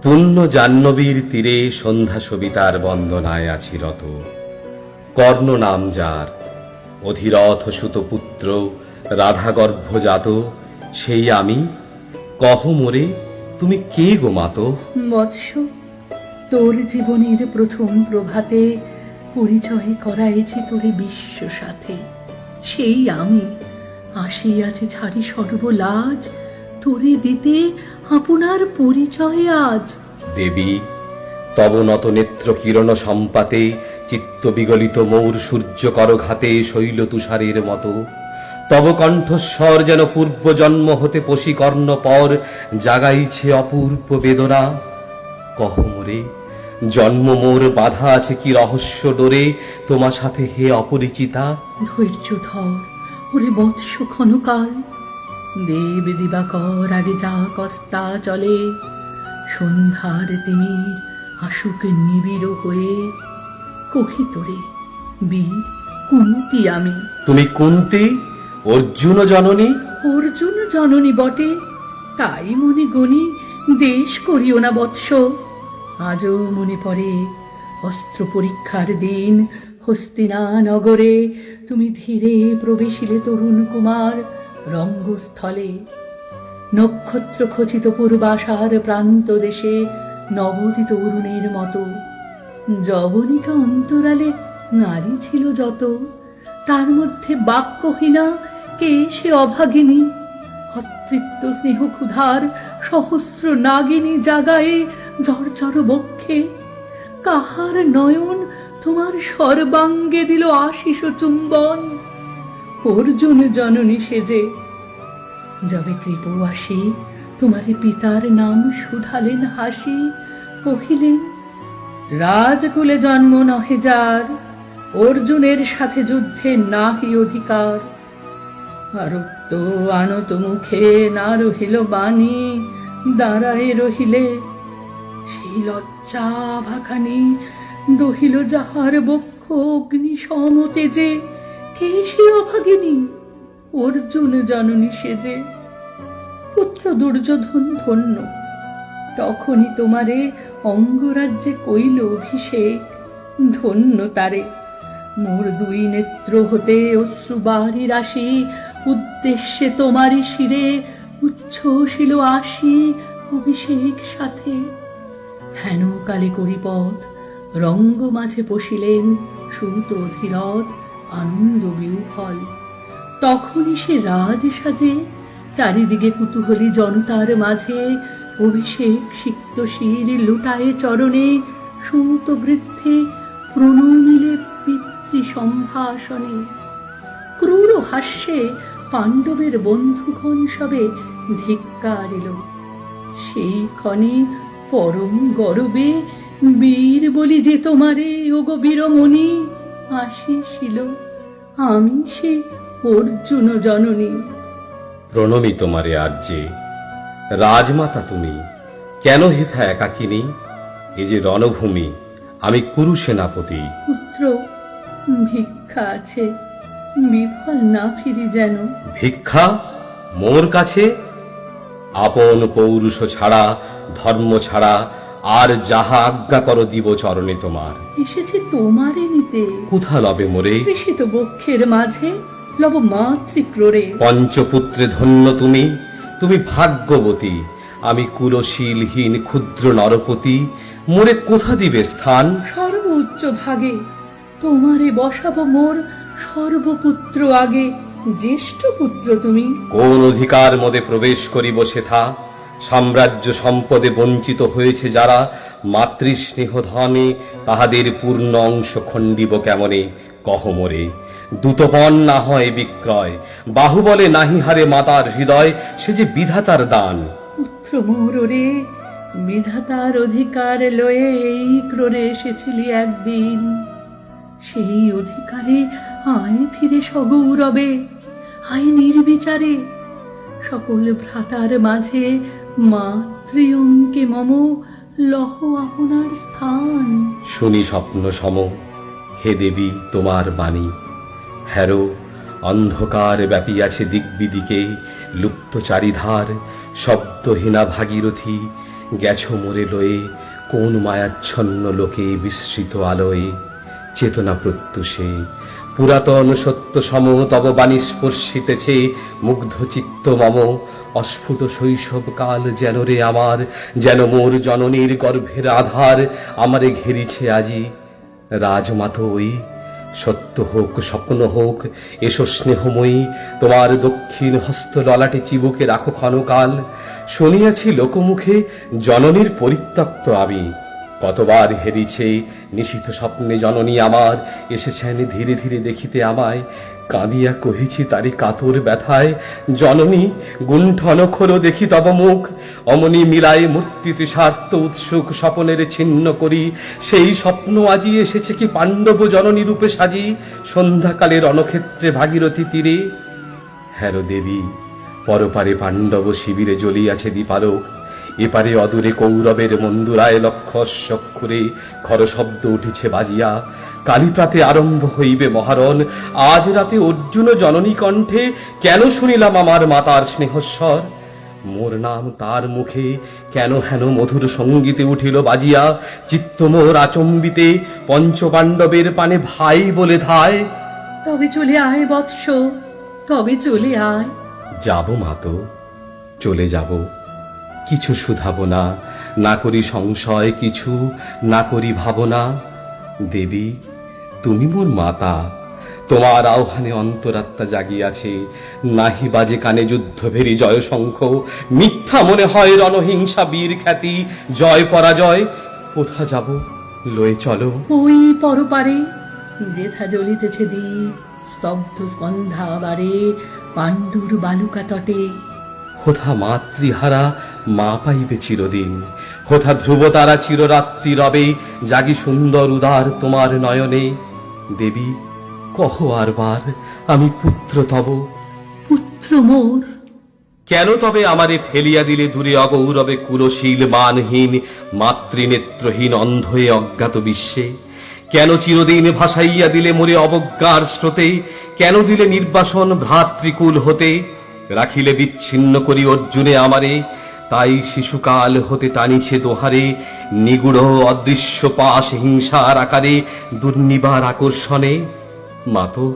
পুণ্য জাহ্নবীর তীরে সন্ধ্যা সবিতার বন্দনায় আছি রত। কর্ণ নাম যার, অধিরথ সুতপুত্র, রাধা গর্ভজাত, সেই আমি। কহ মোরে, তুমি কে গো মাতো? বৎস, তোর জীবনের প্রথম প্রভাতে পরিচয় করাইছি তোরে বিশ্ব সাথে। সেই আমি আসিয়াছি ছাড়ি সর্বলাজ, তোরে দিতে আপনার পরিচয় আজ। দেবী, তব নত নেত্র কিরণ সম্পাতে, চিত্ত বিগলিত মৌর সূর্য করঘাতে শৈল তুষারের মতো। তব কণ্ঠস্বর যেন পূর্ব জন্ম হতে পশিকর্ণ পর জাগাইছে অপূর্ব বেদনা। কহ মোরে, জন্ম মোর বাধা আছে কি রহস্য ডোরে তোমা সাথে হে অপরিচিতা? ধৈর্য ধর ওরে বৎস ক্ষণকাল, দেব দিবাকর আগে যা কস্তা চলে, সন্ধ্যার তিমির আসুক নিবিড় হয়ে। কহি তোরে বীর কুন্তি আমি। তুমি কুন্তি, অর্জুন জননী? অর্জুন জননী বটে, তাই মনে গণি দেশ করিও না বৎস। আজও মনে পড়ে অস্ত্র পরীক্ষার দিন, হস্তিনা নগরে তুমি ধীরে প্রবেশিলে তরুণ কুমার রঙ্গস্থলে। নক্ষত্র খচিত পূর্বাশার প্রান্ত দেশে নবদিত অরুণের মতো। যবনিকা অন্তরালে নারী ছিল যত, তার মধ্যে বাক্যহীনা কে সে অভাগিনী। অতৃপ্ত স্নেহ ক্ষুধার সহস্র নাগিনী জাগায়ে জর্জর বক্ষে। কাহার নয়ন তোমার সর্বাঙ্গে দিল আশিস চুম্বন। অর্জুন জননী সেজে যবে কৃপ আসি, তোমারে পিতার নাম শুধালেন হাসি। কহিলেন, রাজকুলে জন্ম নহে যার, অর্জুনের সাথে যুদ্ধে নাহি অধিকার। আরক্ত আনত মুখে না রহিল বাণী, দাঁড়ায়ে রহিলে সেই লজ্জা ভাখানি। দহিল যাহার বক্ষ অগ্নি সমতেজে, কে সে অভাগিনী? অর্জুন জননী সেজে। পুত্র দুর্যোধন ধন্য, তখনই তোমারে অঙ্গরাজ্যে কইল অভিষেক। ধন্য তারে, মোর দুই নেত্র হতে অশ্রুবারি রাশি, উদ্দেশ্যে তোমারই শিরে উচ্ছ্বসিল আসি অভিষেক সাথে। হেন কালে করিপথ রঙ্গ মাঝে পশিলেন সুত অধিরথ আনন্দ বিহ্বল। তখনই সে রাজ সাজে চারিদিকে কুতূহলী জনতার মাঝে অভিষেক সিক্ত শির লুটায়ে চরণে সুত বৃদ্ধে প্রণমিলে পিতৃ সম্ভাষণে। ক্রূর হাস্যে পাণ্ডবের বন্ধুগণ সবে ধিক্কারিল। সেই ক্ষণে পরম গর্বে বীর বলি যে তোমারে ওগো বীরমণি আসিছিল, আমি সে অর্জুন জননী। প্রণমি তোমারে আর্যে, রাজমাতা তুমি, কেন হেথা একাকিনী? এ যে রণভূমি, আমি কুরু সেনাপতি। পুত্র, ভিক্ষা আছে, বিফল না ফিরি যেন। ভিক্ষা মোর কাছে? আপন পৌরুষ ছাড়া, ধর্ম ছাড়া আর যাহা আজ্ঞা করো দিব চরণে তোমার। এসেছে তোমারে নিতে, কোথা লবে মোরে? তৃষিত বক্ষের মাঝে লব মাতৃক্রোড়ে। পঞ্চপুত্রে ধন্য তুমি, তুমি ভাগ্যবতী। আমি কুলশীলহীন ক্ষুদ্র নরপতি, মোরে কোথা দিবে স্থান? সর্ব উচ্চ ভাগে তোমারে বসাবো মোর সর্বপুত্র আগে। জ্যেষ্ঠ পুত্র তুমি, কোন অধিকার মদে প্রবেশ করিব সেথা? সাম্রাজ্য সম্পদে বঞ্চিত হয়েছে যারা, মাতৃস্নেহ ধনে তাহাদের পূর্ণ অংশ খণ্ডিব কেমনে? কহ মোরে, দূতপণ না হয় বিক্রয়, বাহুবলে নাহি হারে মাতার হৃদয়, সে যে বিধাতার দান। পুত্র মোর রে, বিধাতার অধিকার লয়ে এই ক্রোড়ে এসেছিলি একদিন। সেই অধিকারে আয় ফিরে সগৌরবে, আয় নির্বিচারে। সকল ভ্রাতার মাঝে মাতৃ অঙ্কে মম লহ আপনার স্থান। শুনি স্বপ্ন সম, হে দেবী তোমার বাণী। হ্যারো, অন্ধকার ব্যাপিয়াছে দিকবিদিকে, লুপ্ত চারিধার, শব্দহীনা ভাগীরথী, গেছো মোরে লয়ে কোন মায়াচ্ছন্ন লোকে বিস্মৃত আলোয়, চেতনা প্রত্যুষে পুরাতন সত্য সম তব বাণী স্পর্শিতেছে মুগ্ধ চিত্ত মম। অস্ফুট শৈশবকাল যেন রে আমার, যেন মোর জননীর গর্ভের আধার আমারে ঘেরিছে আজি। রাজমাতো ওই সত্য হোক স্বপ্ন হোক, এসো স্নেহময়ী, তোমার দক্ষিণ হস্ত ললাটে চিবুকে রাখো ক্ষণকাল। শুনিয়াছি লোকমুখে জননীর পরিত্যক্ত আমি, কতবার হেরিছে নিশিত স্বপ্নে জননী আমার, এসেছেন ধীরে ধীরে দেখিতে আমায়। কাঁদিয়া কহিছি তারি কাতর ব্যথায়, জননী গুণ্ঠন খোলো দেখি তব মুখ। অমনি মিলাই মূর্তি তৃষার্ত উৎসুক স্বপনের ছিন্ন করি, সেই স্বপ্ন আজি এসেছে কি পাণ্ডব জননী রূপে সাজি, সন্ধ্যাকালে রণক্ষেত্রে ভাগীরথী তীরে। হ্যালো দেবী, পরপারে পাণ্ডব শিবিরে জ্বলিয়াছে দীপালোক, এপারে অদূরে কৌরবের মন্দুরায় লক্ষ অশ্বক্ষরে খর শব্দ উঠিছে বাজিয়া। কালীপ্রাতে আরম্ভ হইবে মহারণ, আজ রাতে অর্জুন জননী কণ্ঠে কেন শুনিলাম আমার মাতার স্নেহস্বর। মোর নাম তার মুখে কেন হেন মধুর সঙ্গীতে উঠিল বাজিয়া, চিত্ত মোর আচম্বিতে পঞ্চপাণ্ডবের পানে ভাই বলে ধায়। তবে চলে আয় বৎস, তবে চলে আয়। যাব মাতো, চলে যাব, কিছু শুধাবো না, না করি সংশয় কিছু, না করি ভাবনা। দেবী তুমি মোর মাতা, তোমার আহ্বানে অন্তরাত্মা জাগিয়াছে, নাহি বাজে কানে যুদ্ধ ভেরি জয় শঙ্খ। মিথ্যা মনে হয় রণহিংসা বীর খ্যাতি, জয় পরাজয়। কোথা যাব লয়ে চলো। ওই পরপারে যেথা জ্বলিতেছে দ্বীপ, স্তব্ধ স্কন্ধাবারে পাণ্ডুর বালুকা তটে। কোথা মাতৃহারা মা পাইবে চিরদিন, কোথা ধ্রুব তারা চিররাত্রি রবে জাগি সুন্দর উদার তোমার নয়নে। দেবী কহ আরবার আমি পুত্র তব। পুত্র মোর। কেন তবে আমারে ফেলিয়া দিলে দূরে অগৌরবে কুলশীল মানহীন মাতৃনেত্রহীন অন্ধয়ে অজ্ঞাত বিশ্বে? কেন চিরদিন ভাসাইয়া দিলে মোরে অবজ্ঞার স্রোতে? কেন দিলে নির্বাসন ভ্রাতৃকুল হতে? রাখিলে বিচ্ছিন্ন করি অর্জুনে আমারে, তাই শিশুকাল হতে টানিছে দোহারে নিগুড় অদৃশ্য পাশ হিংসার আকারে দুর্নিবার আকর্ষণে। মাতো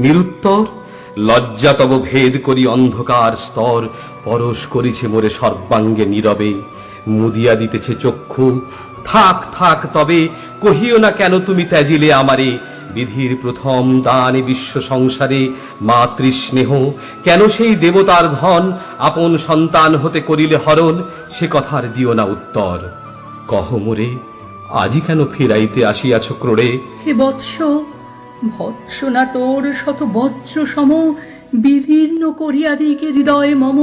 নিরুত্তর, লজ্জা তব ভেদ করি অন্ধকার স্তর, পরশ করিছে মোরে সর্বাঙ্গে নীরবে, মুদিয়া দিতেছে চক্ষু। থাক থাক তবে কহিও না কেন তুমি ত্যাজিলে আমারে, বিধির প্রথম দানে বিশ্ব সংসারে মাতৃস্নেহ, কেন সেই দেবতার ধন আপন সন্তান হতে করিলে হরণ, সে কথার দিও না উত্তর। কহ মোরে আজি কেন ফিরাইতে আসিয়াছ ক্রোড়ে? হে বৎস, ভৎসনা তোর শত বজ্র সম, বিদীর্ণ করিয়া দিকে হৃদয় মম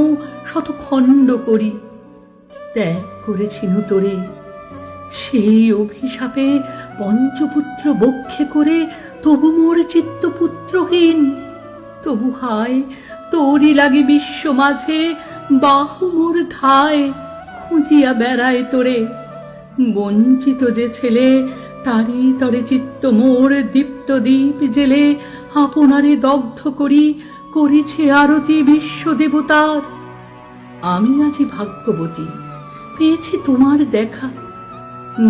শত খণ্ড করি। ত্যাগ করেছিনু তোরে, সেই অভিশাপে পঞ্চপুত্র বক্ষে করে তবু মোর চিত্ত পুত্রহীন। তবু হায় তোরই লাগি বিশ্ব মাঝে বাহু মোর ধায়, খুঁজিয়া বেড়ায় তোরে। বঞ্চিত যে ছেলে তারি তরে চিত্ত মোর দীপ্ত দীপ জেলে, আপনারে দগ্ধ করি করিছে আরতি বিশ্ব দেবতার। আমি আজি ভাগ্যবতী, পেয়েছি তোমার দেখা।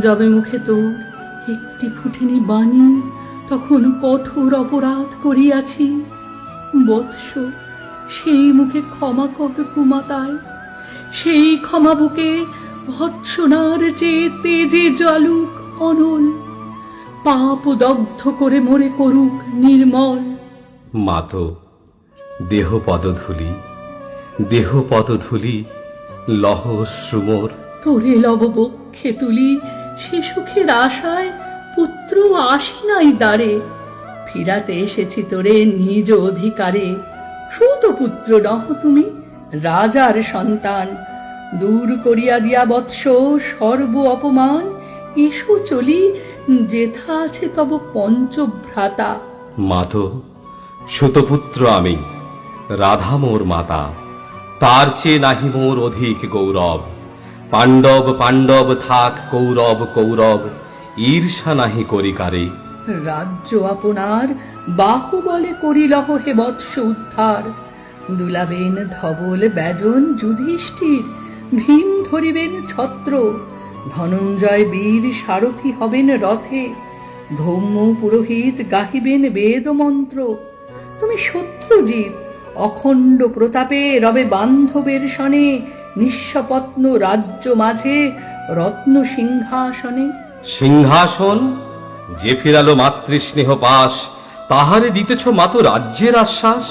যবে মুখে তোর একটি ফুটেনি বাণী, তখন কঠোর অপরাধ করিয়াছি। বৎস সেই মুখে ক্ষমা কর কুমাতায়, সেই ক্ষমা বুকে ভৎসনার চেয়ে তেজে জ্বালুক অনল, পাপ দগ্ধ করে মোরে করুক নির্মল। মাতো দেহ পদধূলি, দেহ পদধূলি লহ শ্রুমোর। তোরে লব বক্ষে তুলি, সে সুখের আশায় পুত্র আসি নাই দ্বারে। ফিরাতে এসেছি তোরে নিজ অধিকারে। সুত পুত্র নহ তুমি, রাজার সন্তান। দূর করিয়া দিয়া বৎস সর্ব অপমান, এসো চলি যেথা আছে তব পঞ্চভ্রাতা। মাতো সুতপুত্র আমি, রাধা মোর মাতা, তার চেয়ে নাহি মোর অধিক গৌরব। পাণ্ডব পাণ্ডব থাক কৌরব কৌরব, ঈর্ষা নাহি করি কারে। রাজ্য আপনার বাহুবলে করিলহ হে বৎস উদ্ধার। দুলাবেন ধবল ব্যজন যুধিষ্ঠির, ভীম ধরিবেন ছত্র, ধনঞ্জয় বীর সারথি হবেন রথে, ধৌম্য পুরোহিত গাহিবেন বেদ মন্ত্র। তুমি শত্রুজিৎ অখণ্ড প্রতাপে রবে বান্ধবের সনে, নিঃস্বপত্ন রাজ্য মাঝে রত্ন সিংহাসনে। সিংহাসন যে ফিরালো মাতৃস্নেহ পাশ, তাহারে দিতেছ মাতো রাজ্যের আশ্বাস।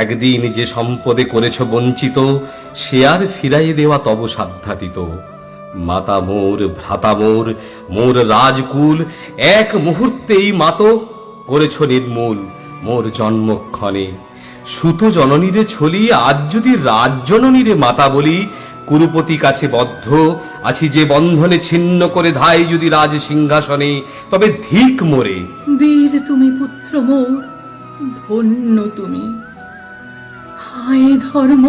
একদিন যে সম্পদে করেছ বঞ্চিত, সে আর ফিরাইয়ে দেওয়া তব সাধ্যাতীত। মাতা মোর, ভ্রাতা মোর, মোর রাজকুল এক মুহূর্তেই মাতো করেছ নির্মূল মোর জন্মক্ষণে। সুত জননীরে ছলি আজ যদি রাজজননীরে মাতা বলি, কুরুপতি কাছে বদ্ধ আছি যে বন্ধনে ছিন্ন করে ধাই যদি রাজ সিংহাসনে, তবে ধিক মোরে। বীর তুমি পুত্র মোর, ধন্য তুমি। হায় ধর্ম,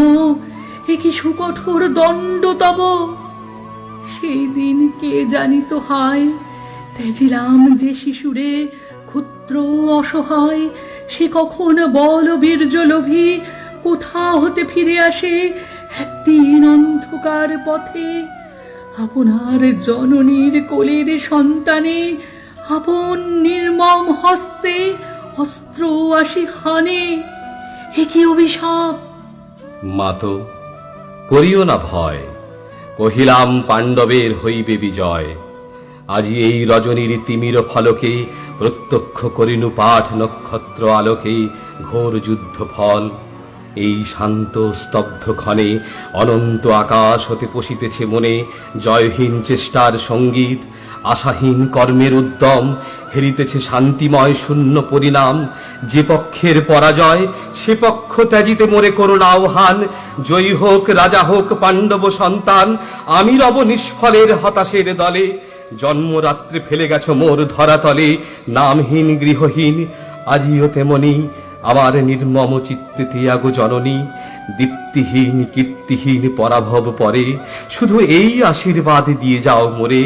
এ কি সুকঠোর দণ্ড তব! সেই দিন কে জানিত হায়, তেজিলাম যে শিশুরে ক্ষুদ্র অসহায়, সে কখন বল বীর্য লোভী কোথা হতে ফিরে আসে একদিন অন্ধকার পথে। আপনার জননীর কোলের সন্তানে আপন নির্মম হস্তে অস্ত্র আসি হানে, এ কি অভিশাপ! মাতো করিও না ভয়, কহিলাম পাণ্ডবের হইবে বিজয়। আজি এই রজনীর তিমির ফলকে প্রত্যক্ষ করিনু পাঠ নক্ষত্র আলোকে ঘোর যুদ্ধ ফল। এই শান্ত স্তব্ধ ক্ষণে অনন্ত আকাশ হতে পশিতেছে মনে জয়হীন চেষ্টার সঙ্গীত, আশাহীন কর্মের উদ্যম, হেরিতেছে শান্তিময় শূন্য পরিণাম। যে পক্ষের পরাজয় সে পক্ষ ত্যাজিতে মোরে করুণ আহ্বান। জয়ী হোক রাজা হোক পাণ্ডব সন্তান, আমি রব নিষ্ফলের হতাশের দলে। জন্মরাত্রে ফেলে গেছ মোর ধরাতলে, নামহীন গৃহহীন আজিও তেমনি আমার নির্মম চিত্তে তিয়াগো জননী। দীপ্তিহীন কীর্তিহীন পরাভব পরে, শুধু এই আশীর্বাদ দিয়ে যাও মোরে।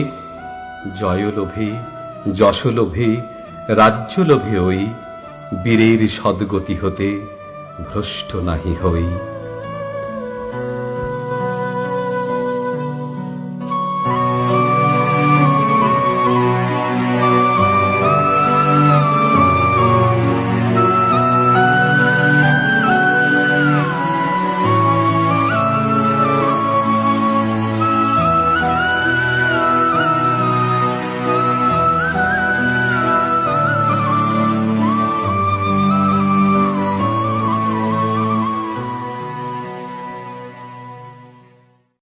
জয় লোভে, যশ লোভে, রাজ্য লোভে ওই বীরের সদ্গতি হতে ভ্রষ্ট নাহি হই।